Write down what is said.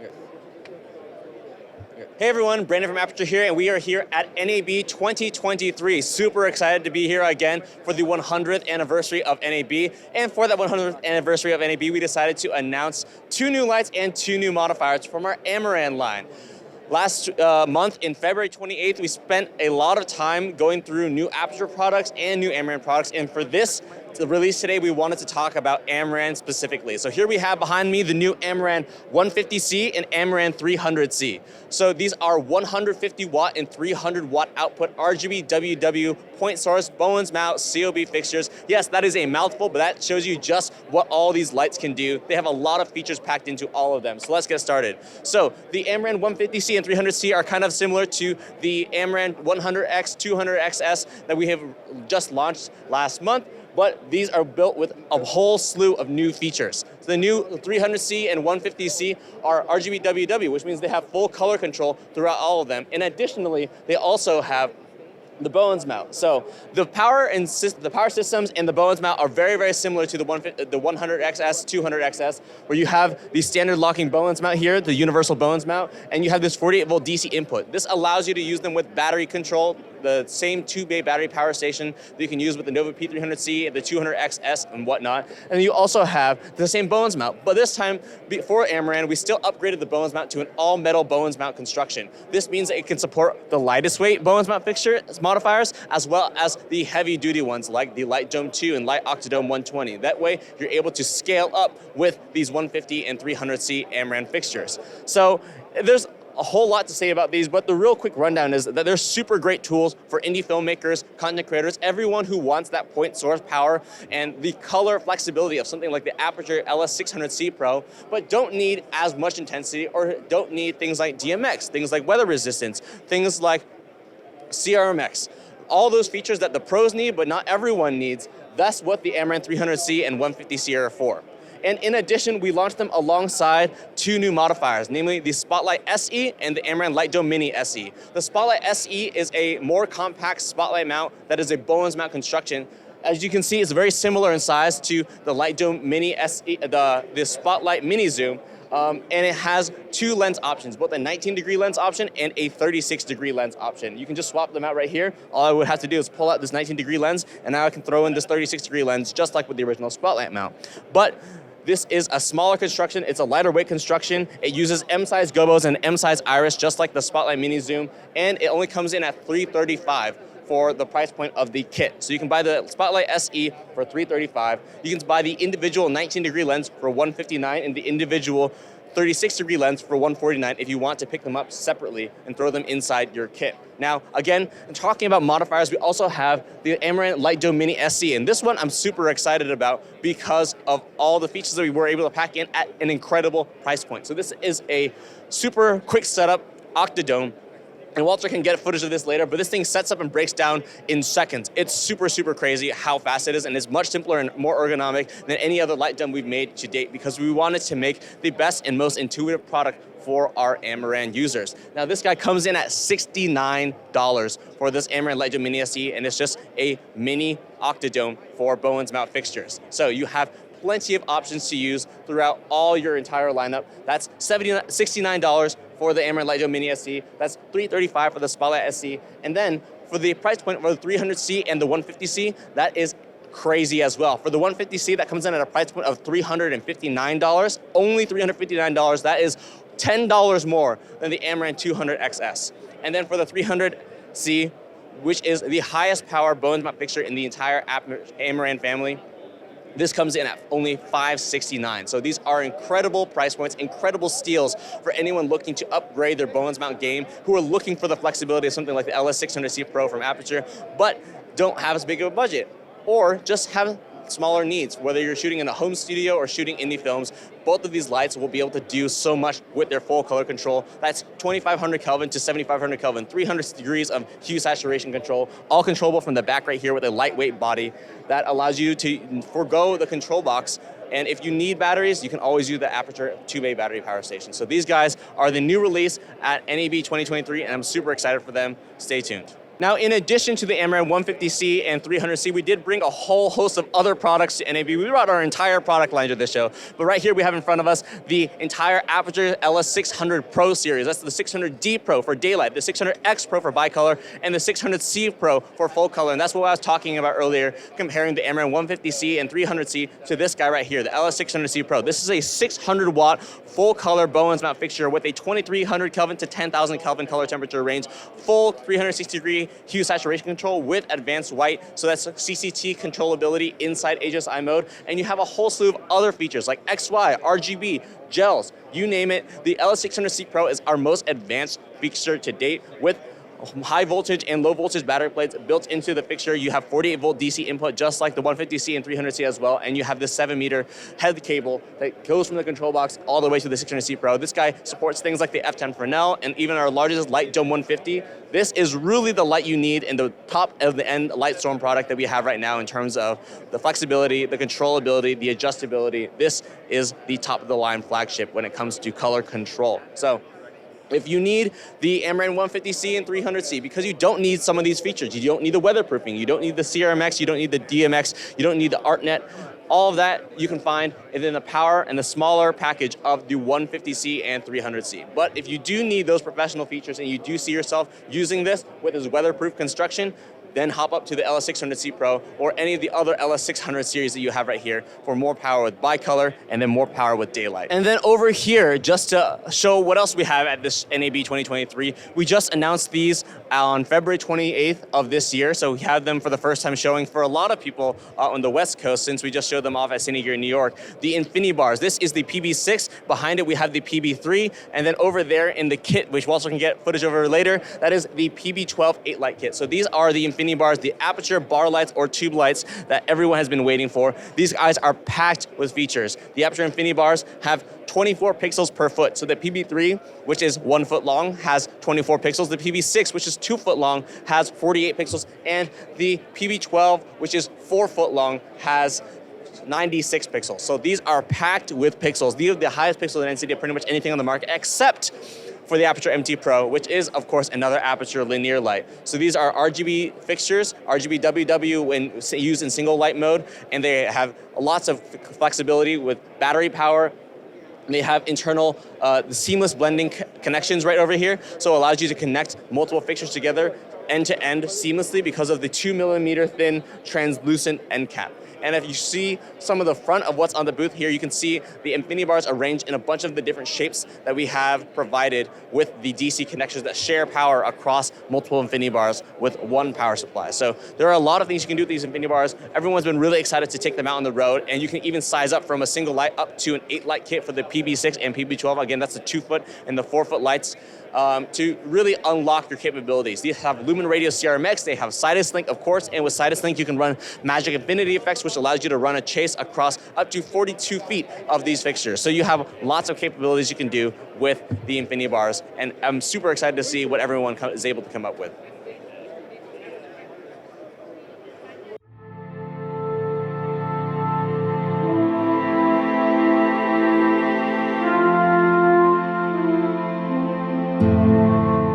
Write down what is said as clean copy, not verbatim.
Hey everyone, Brandon from Aputure here, and we are here at NAB 2023. Super excited to be here again for the 100th anniversary of NAB. And for that 100th anniversary of NAB, we decided to announce 2 new lights and 2 new modifiers from our Amaran line. Last month, in February 28th, we spent a lot of time going through new Aputure products and new Amaran products, and for this release today, we wanted to talk about Amaran specifically. So here we have behind me the new Amaran 150C and Amaran 300C. So these are 150 watt and 300 watt output RGB WW point source Bowens mount COB fixtures. Yes, that is a mouthful, but that shows you just what all these lights can do. They have a lot of features packed into all of them. So let's get started. So the Amaran 150C and 300C are kind of similar to the Amaran 100X, 200XS that we have just launched last month, but these are built with a whole slew of new features. So the new 300C and 150C are RGB WW, which means they have full color control throughout all of them. And additionally, they also have the Bowens mount. So the power systems and the Bowens mount are very, very similar to the 100XS, 200XS, where you have the standard locking Bowens mount here, the universal Bowens mount, and you have this 48 volt DC input. This allows you to use them with battery control, the same 2-bay battery power station that you can use with the Nova P300C, the 200XS, and whatnot. And you also have the same Bowens mount, but this time, for Amaran, we still upgraded the Bowens mount to an all-metal Bowens mount construction. This means that it can support the lightest weight Bowens mount fixture modifiers, as well as the heavy-duty ones like the Light Dome 2 and Light Octadome 120. That way, you're able to scale up with these 150 and 300C Amaran fixtures. So there's a whole lot to say about these, but the real quick rundown is that they're super great tools for indie filmmakers, content creators, everyone who wants that point source power and the color flexibility of something like the Aputure LS600C Pro, but don't need as much intensity or don't need things like DMX, things like weather resistance, things like CRMX. All those features that the pros need, but not everyone needs. That's what the Amaran 300C and 150C are for. And in addition, we launched them alongside 2 new modifiers, namely the Spotlight SE and the Amaran Light Dome Mini SE. The Spotlight SE is a more compact spotlight mount that is a Bowens mount construction. As you can see, it's very similar in size to the Light Dome Mini SE, the Spotlight Mini Zoom. And it has 2 lens options, both a 19-degree lens option and a 36-degree lens option. You can just swap them out right here. All I would have to do is pull out this 19-degree lens, and now I can throw in this 36-degree lens, just like with the original Spotlight mount. But this is a smaller construction. It's a lighter weight construction. It uses M-size gobos and M-size iris, just like the Spotlight Mini Zoom, and it only comes in at $335 for the price point of the kit. So you can buy the Spotlight SE for $335. You can buy the individual 19-degree lens for $159 and the individual 36-degree lens for $149 if you want to pick them up separately and throw them inside your kit. Now, again, talking about modifiers, we also have the Amaran Light Dome Mini SE, and this one I'm super excited about because of all the features that we were able to pack in at an incredible price point. So this is a super quick setup Octadome, and Walter can get footage of this later, but this thing sets up and breaks down in seconds. It's super, super crazy how fast it is, and it's much simpler and more ergonomic than any other light dome we've made to date because we wanted to make the best and most intuitive product for our Amaran users. Now this guy comes in at $69 for this Amaran Light Dome Mini SE, and it's just a mini Octadome for Bowens mount fixtures. So you have plenty of options to use throughout all your entire lineup. That's $69 for the Amaran Light Dome Mini SE. That's $335 for the Spotlight SE. And then for the price point for the 300C and the 150C, that is crazy as well. For the 150C, that comes in at a price point of $359, only $359. That is $10 more than the Amaran 200XS. And then for the 300C, which is the highest power Bowens mount fixture in the entire Amaran family, this comes in at only $569. So these are incredible price points, incredible steals for anyone looking to upgrade their Bowens mount game, who are looking for the flexibility of something like the LS600C Pro from Aputure, but don't have as big of a budget, or just have smaller needs. Whether you're shooting in a home studio or shooting indie films, both of these lights will be able to do so much with their full color control. That's 2500 Kelvin to 7500 Kelvin, 300 degrees of hue saturation control, all controllable from the back right here with a lightweight body that allows you to forego the control box. And if you need batteries, you can always use the Aputure 2-bay battery power station. So these guys are the new release at NAB 2023, and I'm super excited for them. Stay tuned. Now, in addition to the Amaran 150C and 300C, we did bring a whole host of other products to NAB. We brought our entire product line to this show, but right here we have in front of us the entire Aputure LS600 Pro series. That's the 600D Pro for daylight, the 600X Pro for bicolor, and the 600C Pro for full color. And that's what I was talking about earlier, comparing the Amaran 150C and 300C to this guy right here, the LS600C Pro. This is a 600 watt full color Bowens mount fixture with a 2300 Kelvin to 10,000 Kelvin color temperature range, full 360 degree hue saturation control with advanced white, so that's CCT controllability inside HSI mode, and you have a whole slew of other features like XY, RGB, gels, you name it. The LS600C Pro is our most advanced fixture to date with high voltage and low voltage battery plates built into the fixture. You have 48 volt DC input just like the 150C and 300C as well, and you have this 7-meter head cable that goes from the control box all the way to the 600C Pro. This guy supports things like the F10 Fresnel and even our largest Light Dome 150. This is really the light you need in the top of the end Lightstorm product that we have right now in terms of the flexibility, the controllability, the adjustability. This is the top of the line flagship when it comes to color control. So if you need the Amaran 150C and 300C, because you don't need some of these features, you don't need the weatherproofing, you don't need the CRMX, you don't need the DMX, you don't need the ArtNet, all of that you can find in the power and the smaller package of the 150C and 300C. But if you do need those professional features and you do see yourself using this with its weatherproof construction, then hop up to the LS600C Pro or any of the other LS600 series that you have right here for more power with bicolor and then more power with daylight. And then over here, just to show what else we have at this NAB 2023, we just announced these on February 28th of this year. So we have them for the first time showing for a lot of people on the West Coast since we just showed them off at Cine Gear in New York. The Infinity Bars. This is the PB6. Behind it, we have the PB3. And then over there in the kit, which we also can get footage over later, that is the PB12 8-light kit. So these are the Infinity Bars, the Aputure bar lights or tube lights that everyone has been waiting for. These guys are packed with features. The Aputure Infinity Bars have 24 pixels per foot. So the PB3, which is 1 foot long, has 24 pixels. The PB6, which is 2 foot long, has 48 pixels. And the PB12, which is 4 foot long, has 96 pixels. So these are packed with pixels. These are the highest pixel density of pretty much anything on the market, except for the Aputure MT Pro, which is, of course, another Aputure linear light. So these are RGB fixtures, RGB WW when used in single light mode, and they have lots of flexibility with battery power. And they have internal seamless blending connections right over here, so it allows you to connect multiple fixtures together end-to-end seamlessly because of the 2 millimeter thin translucent end cap. And if you see some of the front of what's on the booth here, you can see the Infinity Bars arranged in a bunch of the different shapes that we have provided with the DC connections that share power across multiple Infinity Bars with one power supply. So there are a lot of things you can do with these Infinity Bars. Everyone's been really excited to take them out on the road, and you can even size up from a single light up to an 8-light kit for the PB6 and PB12. Again, that's the 2 foot and the 4 foot lights. To really unlock your capabilities. These have Lumen Radio CRMX, they have Sidus Link, of course, and with Sidus Link you can run Magic Infinity effects, which allows you to run a chase across up to 42 feet of these fixtures. So you have lots of capabilities you can do with the Infinity Bars, and I'm super excited to see what everyone is able to come up with.